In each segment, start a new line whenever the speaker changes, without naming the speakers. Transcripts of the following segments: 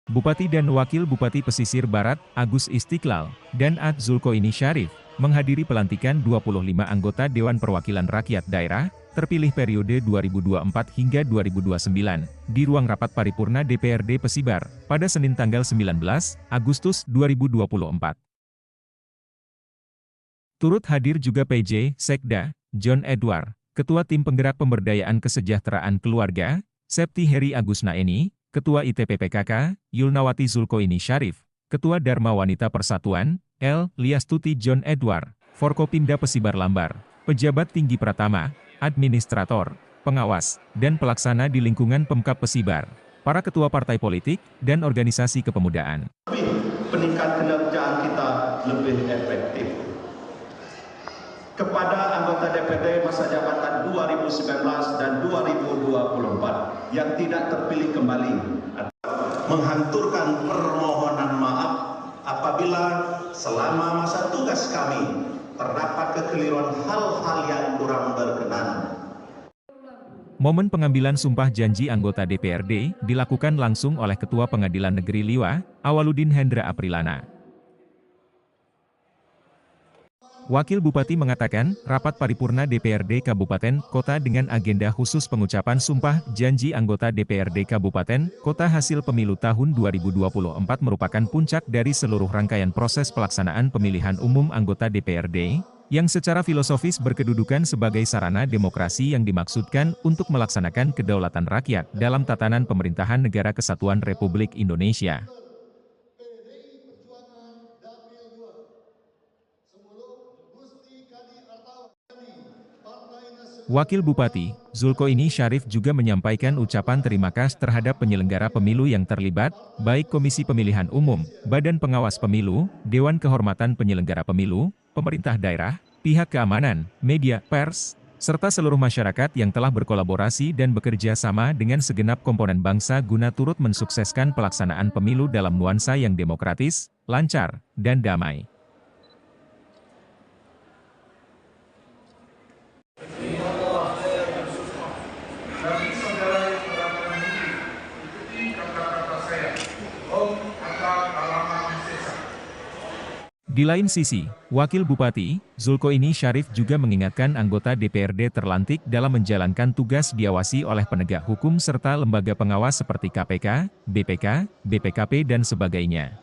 Bupati dan Wakil Bupati Pesisir Barat, Agus Istiqlal, dan Ad Zulkoini Syarif, menghadiri pelantikan 25 anggota Dewan Perwakilan Rakyat Daerah, terpilih periode 2024 hingga 2029, di ruang rapat paripurna DPRD Pesibar, pada Senin tanggal 19 Agustus 2024. Turut hadir juga PJ, Sekda, John Edward, Ketua Tim Penggerak Pemberdayaan Kesejahteraan Keluarga, Septi Heri Agus Naeni, Ketua ITPPKK, Yulnawati Zulkoini Syarif, Ketua Dharma Wanita Persatuan, L. Liastuti John Edward, Forkopimda Pesibar Lambar, pejabat tinggi Pratama, administrator, pengawas, dan pelaksana di lingkungan Pemkab Pesibar, para ketua partai politik, dan organisasi kepemudaan.
Peningkat kinerja kita lebih efektif. Kepada anggota DPD masa jabatan 2019 dan 2024 yang tidak terpilih kembali, menghanturkan permohonan maaf apabila selama masa tugas kami terdapat kekeliruan hal-hal yang kurang berkenan.
Momen pengambilan sumpah janji anggota DPRD dilakukan langsung oleh Ketua Pengadilan Negeri Liwa, Awaludin Hendra Aprilana. Wakil Bupati mengatakan, rapat paripurna DPRD Kabupaten Kota dengan agenda khusus pengucapan sumpah janji anggota DPRD Kabupaten Kota hasil pemilu tahun 2024 merupakan puncak dari seluruh rangkaian proses pelaksanaan pemilihan umum anggota DPRD, yang secara filosofis berkedudukan sebagai sarana demokrasi yang dimaksudkan untuk melaksanakan kedaulatan rakyat dalam tatanan pemerintahan Negara Kesatuan Republik Indonesia. Wakil Bupati, Zulkoini Syarif juga menyampaikan ucapan terima kasih terhadap penyelenggara pemilu yang terlibat, baik Komisi Pemilihan Umum, Badan Pengawas Pemilu, Dewan Kehormatan Penyelenggara Pemilu, pemerintah daerah, pihak keamanan, media, pers, serta seluruh masyarakat yang telah berkolaborasi dan bekerja sama dengan segenap komponen bangsa guna turut mensukseskan pelaksanaan pemilu dalam nuansa yang demokratis, lancar, dan damai. Di lain sisi, Wakil Bupati, Zulkoini Syarif juga mengingatkan anggota DPRD terlantik dalam menjalankan tugas diawasi oleh penegak hukum serta lembaga pengawas seperti KPK, BPK, BPKP dan sebagainya.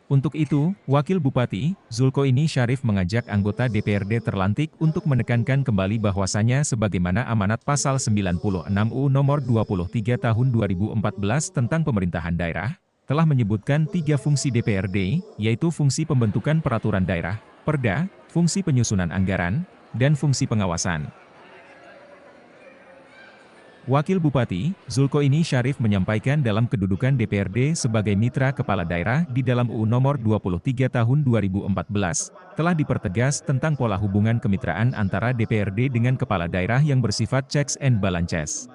Untuk itu, Wakil Bupati, Zulkoini Syarif mengajak anggota DPRD terlantik untuk menekankan kembali bahwasannya sebagaimana amanat Pasal 96 UU Nomor 23 Tahun 2014 tentang Pemerintahan Daerah, telah menyebutkan 3 fungsi DPRD, yaitu fungsi pembentukan peraturan daerah, Perda, fungsi penyusunan anggaran, dan fungsi pengawasan. Wakil Bupati, Zulkoini Syarif menyampaikan dalam kedudukan DPRD sebagai mitra kepala daerah di dalam UU Nomor 23 Tahun 2014, telah dipertegas tentang pola hubungan kemitraan antara DPRD dengan kepala daerah yang bersifat checks and balances.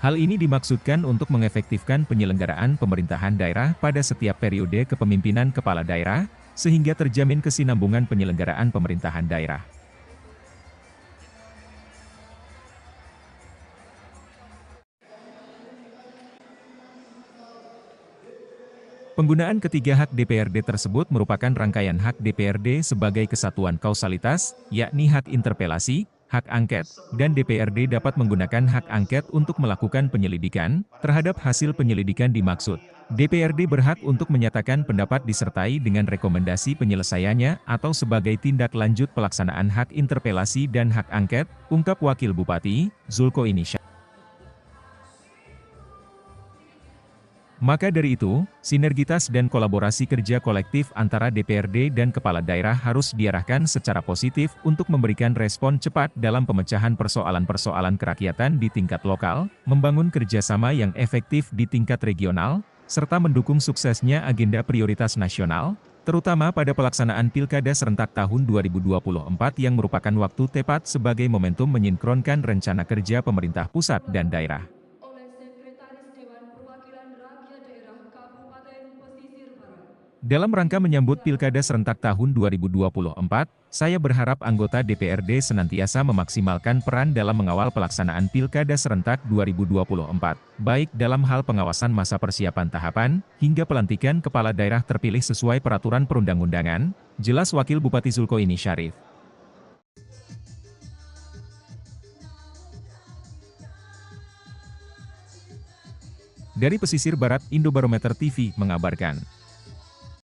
Hal ini dimaksudkan untuk mengefektifkan penyelenggaraan pemerintahan daerah pada setiap periode kepemimpinan kepala daerah, sehingga terjamin kesinambungan penyelenggaraan pemerintahan daerah. Penggunaan ketiga hak DPRD tersebut merupakan rangkaian hak DPRD sebagai kesatuan kausalitas, yakni hak interpelasi, hak angket, dan DPRD dapat menggunakan hak angket untuk melakukan penyelidikan terhadap hasil penyelidikan dimaksud. DPRD berhak untuk menyatakan pendapat disertai dengan rekomendasi penyelesaiannya atau sebagai tindak lanjut pelaksanaan hak interpelasi dan hak angket, ungkap Wakil Bupati, Zulkoini Syarif. Maka dari itu, sinergitas dan kolaborasi kerja kolektif antara DPRD dan kepala daerah harus diarahkan secara positif untuk memberikan respon cepat dalam pemecahan persoalan-persoalan kerakyatan di tingkat lokal, membangun kerjasama yang efektif di tingkat regional, serta mendukung suksesnya agenda prioritas nasional, terutama pada pelaksanaan Pilkada serentak tahun 2024 yang merupakan waktu tepat sebagai momentum menyinkronkan rencana kerja pemerintah pusat dan daerah. Dalam rangka menyambut Pilkada serentak tahun 2024, saya berharap anggota DPRD senantiasa memaksimalkan peran dalam mengawal pelaksanaan Pilkada serentak 2024, baik dalam hal pengawasan masa persiapan tahapan, hingga pelantikan kepala daerah terpilih sesuai peraturan perundang-undangan, jelas Wakil Bupati Zulkoini Syarif. Dari pesisir barat, Indobarometer TV mengabarkan.